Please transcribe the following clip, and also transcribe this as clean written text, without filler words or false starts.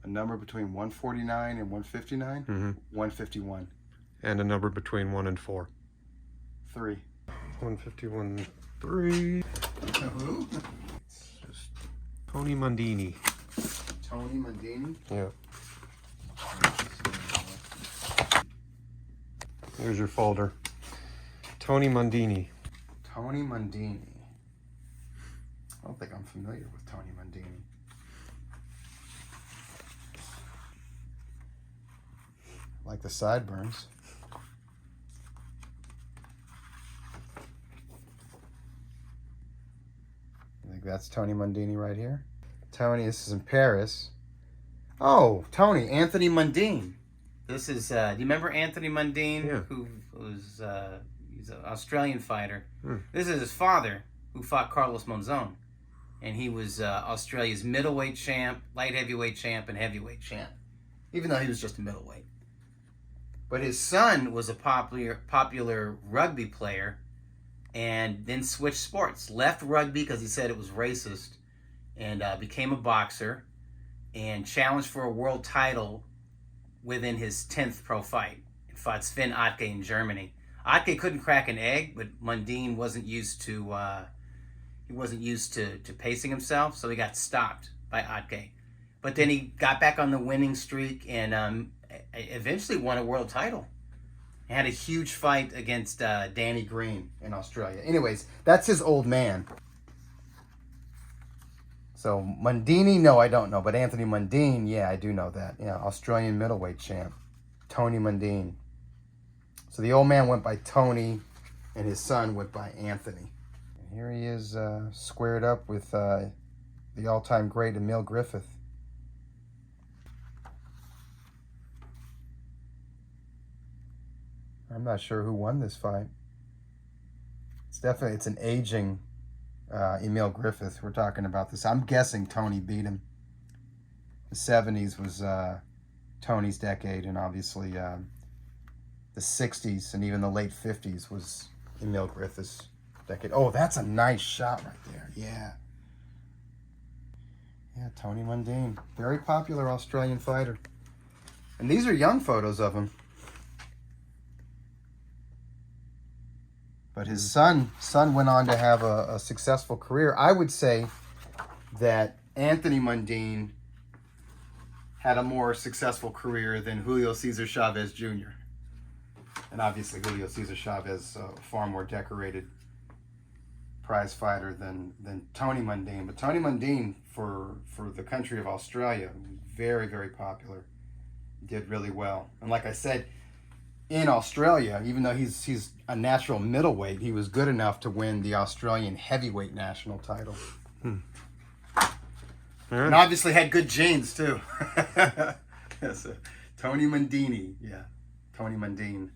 A number between 149 and 159? 151. And a number between 1 and 4. 3. 151, 3. Who? It's just Tony Mundine. Tony Mundine? Yeah. Here's your folder. Tony Mundine. Tony Mundine. I don't think I'm familiar with Tony Mundine. Like the sideburns. I think that's Tony Mundine right here. Tony, this is in Paris. Oh, Tony, Anthony Mundine. This is, do you remember Anthony Mundine? Yeah. Who was, he's an Australian fighter. This is his father, who fought Carlos Monzon. And he was Australia's middleweight champ, light heavyweight champ, and heavyweight champ. Even though he was just a middleweight. But his son was a popular rugby player and then switched sports. Left rugby because he said it was racist and became a boxer and challenged for a world title within his 10th pro fight. And fought Sven Otke in Germany. Otke couldn't crack an egg, but Mundine wasn't used to pacing himself, so he got stopped by Otke. But then he got back on the winning streak and eventually won a world title. He had a huge fight against Danny Green in Australia. Anyways, that's his old man. So Mundini, no, I don't know. But Anthony Mundine, yeah, I do know that. Yeah, Australian middleweight champ. Tony Mundine. So the old man went by Tony and his son went by Anthony. And here he is squared up with the all-time great Emil Griffith. I'm not sure who won this fight. It's an aging Emil Griffith we're talking about this. I'm guessing Tony beat him. The 70s was Tony's decade, and obviously the 60s and even the late 50s was Emil Griffith's decade. Oh, that's a nice shot right there. Yeah. Yeah, Tony Mundine. Very popular Australian fighter. And these are young photos of him. But his son went on to have a successful career. I would say that Anthony Mundine had a more successful career than Julio Cesar Chavez Jr. And obviously Julio Cesar Chavez, a far more decorated prize fighter than Tony Mundine. But Tony Mundine, for the country of Australia, very, very popular. Did really well. And like I said, in Australia, even though he's a natural middleweight, he was good enough to win the Australian heavyweight national title. And obviously had good genes too. Yes, Tony Mundine, yeah, Tony Mundine.